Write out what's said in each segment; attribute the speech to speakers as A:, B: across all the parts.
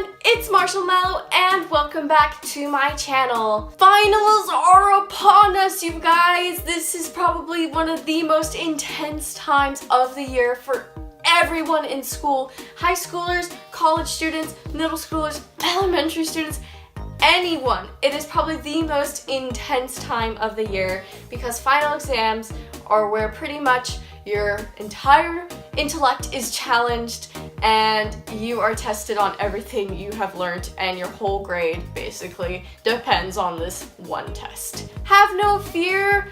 A: everyone, it's Marshall Mello and welcome back to my channel. Finals are upon us, you guys. This is probably one of the most intense times of the year for everyone in school. High schoolers, college students, middle schoolers, elementary students, anyone. It is probably the most intense time of the year because final exams are where pretty much your entire intellect is challenged and you are tested on everything you have learned, and your whole grade basically depends on this one test. Have no fear.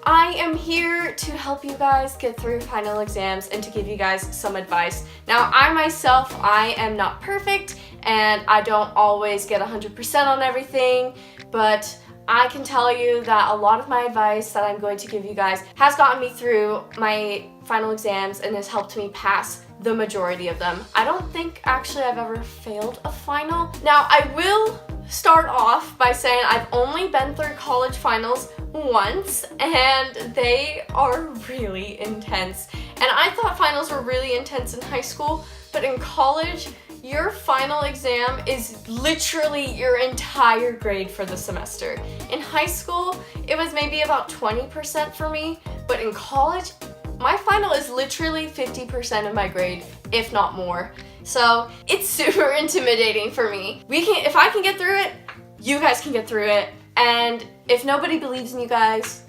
A: I am here to help you guys get through final exams and to give you guys some advice. Now, I am not perfect and I don't always get 100% on everything, but I can tell you that a lot of my advice that I'm going to give you guys has gotten me through my final exams and has helped me pass the majority of them. I don't think actually I've ever failed a final. Now, I will start off by saying I've only been through college finals once and they are really intense. And I thought finals were really intense in high school, but in college, your final exam is literally your entire grade for the semester. In high school, it was maybe about 20% for me, but in college, my final is literally 50% of my grade, if not more. So it's super intimidating for me. If I can get through it, you guys can get through it. And if nobody believes in you guys,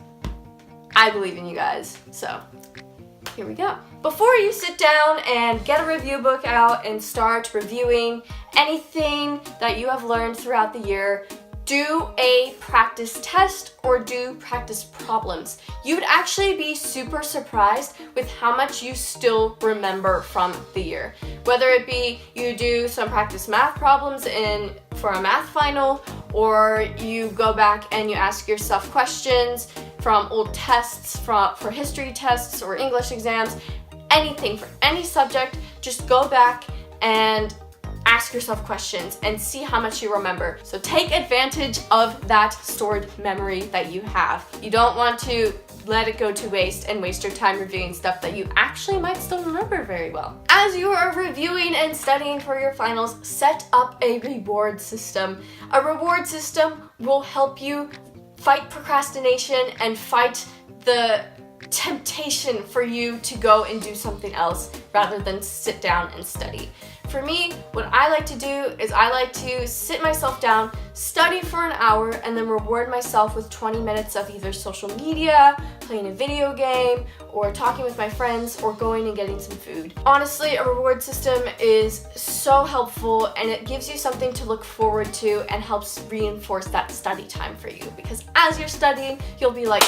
A: I believe in you guys. So here we go. Before you sit down and get a review book out and start reviewing anything that you have learned throughout the year, do a practice test or do practice problems. You would actually be super surprised with how much you still remember from the year. Whether it be you do some practice math problems for a math final, or you go back and you ask yourself questions from old tests, for history tests or English exams, anything for any subject, just go back and ask yourself questions and see how much you remember. So take advantage of that stored memory that you have. You don't want to let it go to waste and waste your time reviewing stuff that you actually might still remember very well. As you are reviewing and studying for your finals, set up a reward system. A reward system will help you fight procrastination and fight the temptation for you to go and do something else rather than sit down and study. For me, what I like to do is I like to sit myself down, study for an hour, and then reward myself with 20 minutes of either social media, playing a video game, or talking with my friends, or going and getting some food. Honestly, a reward system is so helpful and it gives you something to look forward to and helps reinforce that study time for you. Because as you're studying, you'll be like,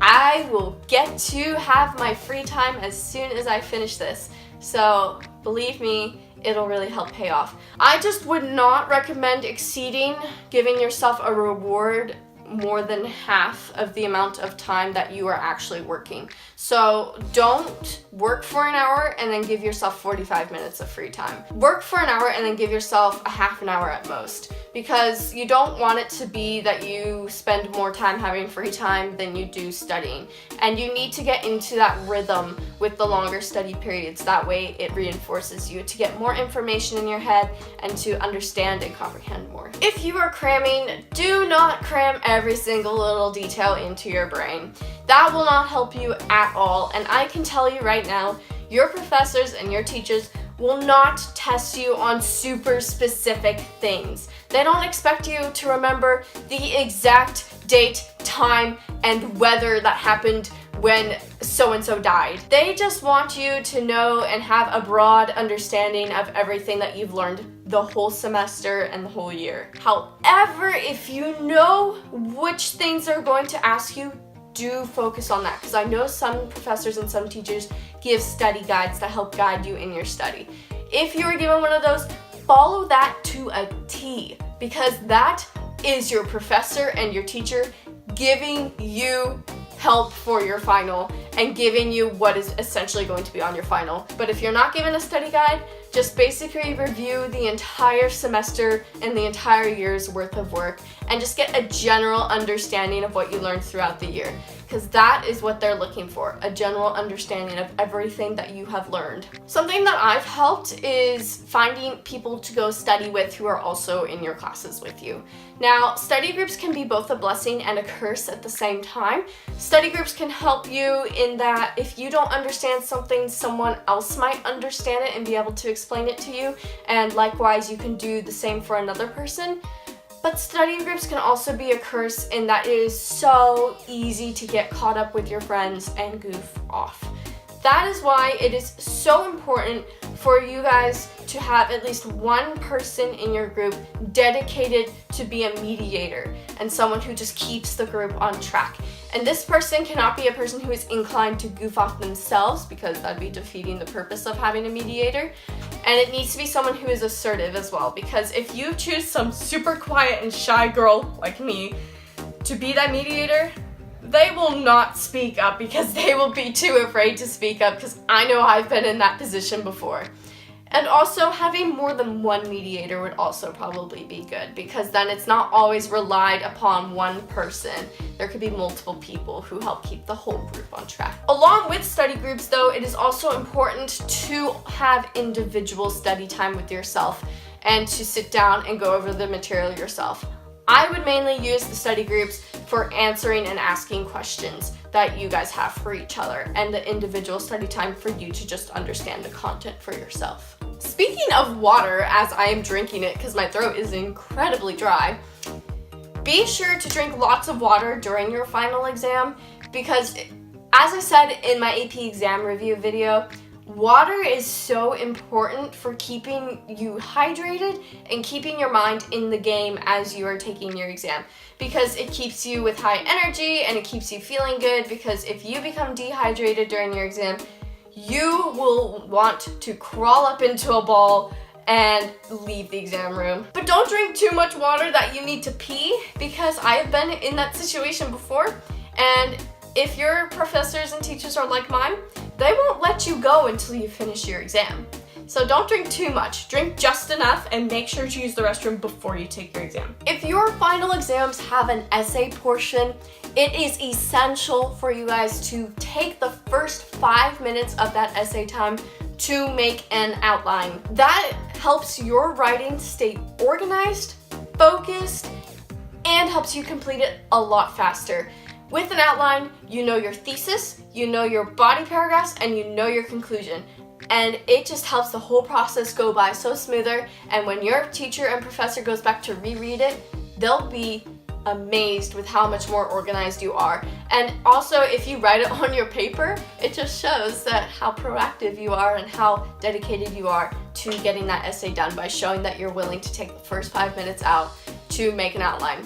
A: I will get to have my free time as soon as I finish this. So believe me, it'll really help pay off. I just would not recommend exceeding giving yourself a reward more than half of the amount of time that you are actually working. So don't work for an hour and then give yourself 45 minutes of free time. Work for an hour and then give yourself a half an hour at most, because you don't want it to be that you spend more time having free time than you do studying. And you need to get into that rhythm with the longer study periods. That way it reinforces you to get more information in your head and to understand and comprehend more. If you are cramming, do not cram every single little detail into your brain. That will not help you at all. And I can tell you right now, your professors and your teachers will not test you on super specific things. They don't expect you to remember the exact date, time, and weather that happened when so-and-so died. They just want you to know and have a broad understanding of everything that you've learned the whole semester and the whole year. However, if you know which things they're going to ask you, do focus on that, because I know some professors and some teachers give study guides that help guide you in your study. If you are given one of those, follow that to a T, because that is your professor and your teacher giving you help for your final and giving you what is essentially going to be on your final. But if you're not given a study guide, just basically review the entire semester and the entire year's worth of work and just get a general understanding of what you learned throughout the year. because that is what they're looking for, a general understanding of everything that you have learned. Something that I've helped is finding people to go study with who are also in your classes with you. Now, study groups can be both a blessing and a curse at the same time. Study groups can help you in that if you don't understand something, someone else might understand it and be able to explain it to you, and likewise you can do the same for another person. But study groups can also be a curse in that it is so easy to get caught up with your friends and goof off. That is why it is so important for you guys to have at least one person in your group dedicated to be a mediator and someone who just keeps the group on track. And this person cannot be a person who is inclined to goof off themselves, because that'd be defeating the purpose of having a mediator. And it needs to be someone who is assertive as well, because if you choose some super quiet and shy girl like me to be that mediator, they will not speak up because they will be too afraid to speak up, because I know I've been in that position before. And also having more than one mediator would also probably be good, because then it's not always relied upon one person. There could be multiple people who help keep the whole group on track. Along with study groups though, it is also important to have individual study time with yourself and to sit down and go over the material yourself. I would mainly use the study groups for answering and asking questions that you guys have for each other, and the individual study time for you to just understand the content for yourself. Speaking of water, as I am drinking it because my throat is incredibly dry, be sure to drink lots of water during your final exam, because as I said in my AP exam review video, water is so important for keeping you hydrated and keeping your mind in the game as you are taking your exam, because it keeps you with high energy and it keeps you feeling good, because if you become dehydrated during your exam, you will want to crawl up into a ball and leave the exam room. But don't drink too much water that you need to pee, because I have been in that situation before, and if your professors and teachers are like mine, they won't let you go until you finish your exam. So don't drink too much, drink just enough, and make sure to use the restroom before you take your exam. If your final exams have an essay portion, it is essential for you guys to take the first 5 minutes of that essay time to make an outline. That helps your writing stay organized, focused, and helps you complete it a lot faster. With an outline, you know your thesis, you know your body paragraphs, and you know your conclusion. And it just helps the whole process go by so smoother, and when your teacher and professor goes back to reread it, they'll be amazed with how much more organized you are. And also, if you write it on your paper, it just shows that how proactive you are and how dedicated you are to getting that essay done by showing that you're willing to take the first 5 minutes out to make an outline.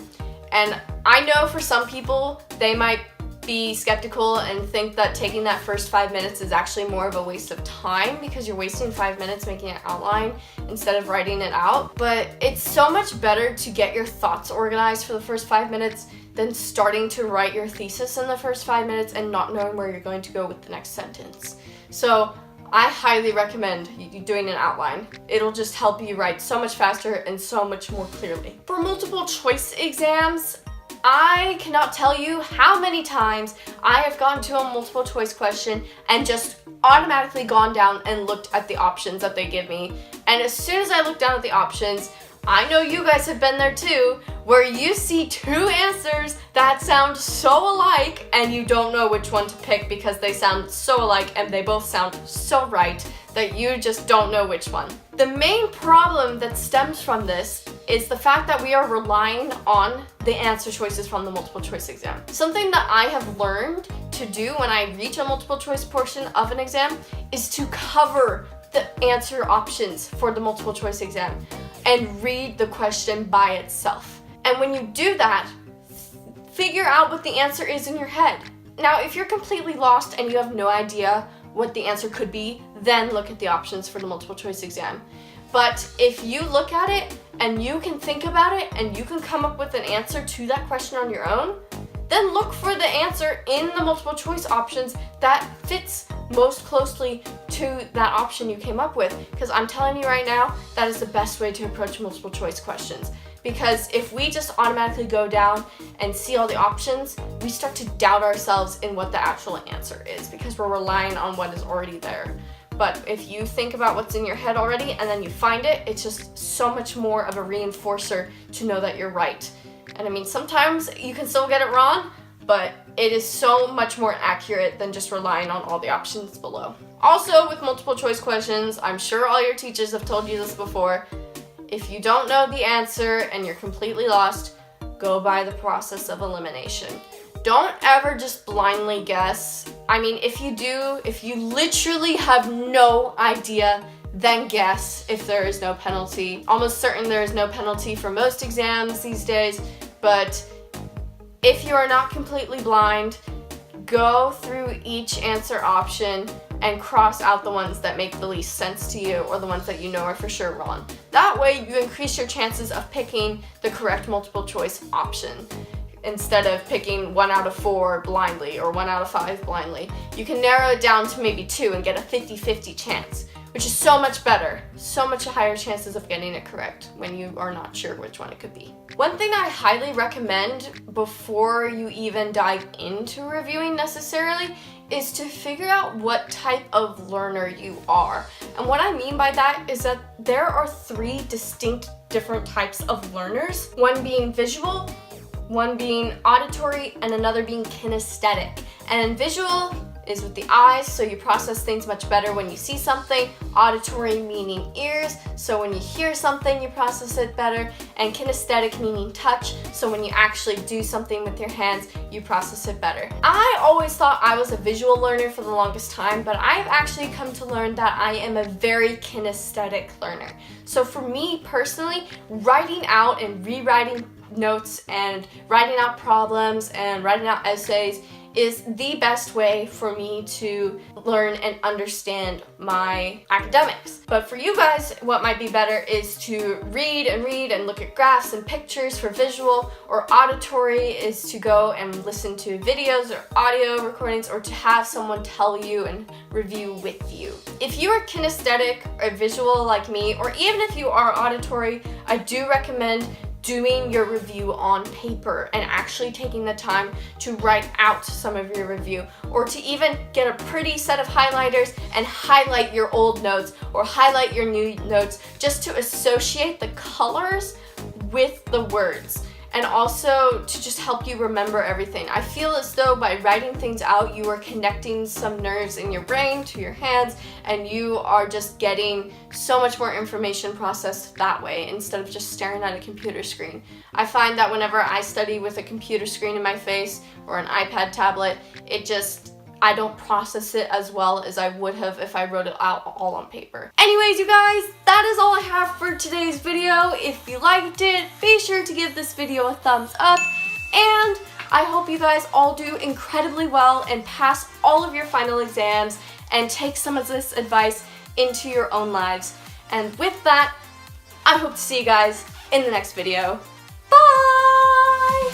A: And I know for some people, they might be skeptical and think that taking that first 5 minutes is actually more of a waste of time, because you're wasting 5 minutes making an outline instead of writing it out. But it's so much better to get your thoughts organized for the first 5 minutes than starting to write your thesis in the first 5 minutes and not knowing where you're going to go with the next sentence. So I highly recommend you doing an outline. It'll just help you write so much faster and so much more clearly. For multiple choice exams, I cannot tell you how many times I have gone to a multiple choice question and just automatically gone down and looked at the options that they give me. And as soon as I look down at the options, I know you guys have been there too, where you see two answers that sound so alike and you don't know which one to pick because they sound so alike and they both sound so right that you just don't know which one. The main problem that stems from this is the fact that we are relying on the answer choices from the multiple choice exam. Something that I have learned to do when I reach a multiple choice portion of an exam is to cover the answer options for the multiple choice exam and read the question by itself. And when you do that, figure out what the answer is in your head. Now, if you're completely lost and you have no idea what the answer could be, then look at the options for the multiple choice exam. But if you look at it and you can think about it and you can come up with an answer to that question on your own, then look for the answer in the multiple choice options that fits most closely to that option you came up with. Because I'm telling you right now, that is the best way to approach multiple choice questions. Because if we just automatically go down and see all the options, we start to doubt ourselves in what the actual answer is because we're relying on what is already there. But if you think about what's in your head already and then you find it, it's just so much more of a reinforcer to know that you're right. And I mean, sometimes you can still get it wrong, but it is so much more accurate than just relying on all the options below. Also, with multiple choice questions, I'm sure all your teachers have told you this before, if you don't know the answer and you're completely lost, go by the process of elimination. Don't ever just blindly guess. I mean, if you literally have no idea, then guess if there is no penalty. Almost certain there is no penalty for most exams these days, but if you are not completely blind, go through each answer option and cross out the ones that make the least sense to you or the ones that you know are for sure wrong. That way you increase your chances of picking the correct multiple choice option. Instead of picking 1 out of 4 blindly or 1 out of 5 blindly, you can narrow it down to maybe 2 and get a 50-50 chance, which is so much better. So much higher chances of getting it correct when you are not sure which one it could be. One thing I highly recommend before you even dive into reviewing necessarily is to figure out what type of learner you are. And what I mean by that is that there are 3 distinct different types of learners, one being visual, one being auditory, and another being kinesthetic. And visual is with the eyes, so you process things much better when you see something. Auditory meaning ears, so when you hear something you process it better. And kinesthetic meaning touch, so when you actually do something with your hands you process it better. I always thought I was a visual learner for the longest time, but I've actually come to learn that I am a very kinesthetic learner. So for me personally, writing out and rewriting notes and writing out problems and writing out essays is the best way for me to learn and understand my academics. But for you guys, what might be better is to read and look at graphs and pictures for visual, or auditory is to go and listen to videos or audio recordings, or to have someone tell you and review with you. If you are kinesthetic or visual like me, or even if you are auditory, I do recommend doing your review on paper and actually taking the time to write out some of your review, or to even get a pretty set of highlighters and highlight your old notes or highlight your new notes, just to associate the colors with the words, and also to just help you remember everything. I feel as though by writing things out, you are connecting some nerves in your brain to your hands, and you are just getting so much more information processed that way instead of just staring at a computer screen. I find that whenever I study with a computer screen in my face or an iPad tablet, I don't process it as well as I would have if I wrote it out all on paper. Anyways, you guys, that is all I have for today's video. If you liked it, be sure to give this video a thumbs up, and I hope you guys all do incredibly well and pass all of your final exams and take some of this advice into your own lives. And with that, I hope to see you guys in the next video. Bye!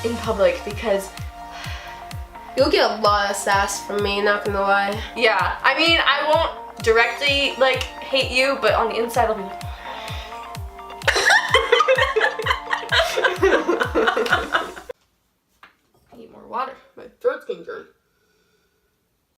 A: In public, because
B: you'll get a lot of sass from me, not gonna lie.
A: yeah, I mean, I won't directly hate you, but on the inside I'll be like I need more water.
B: My throat's getting dry.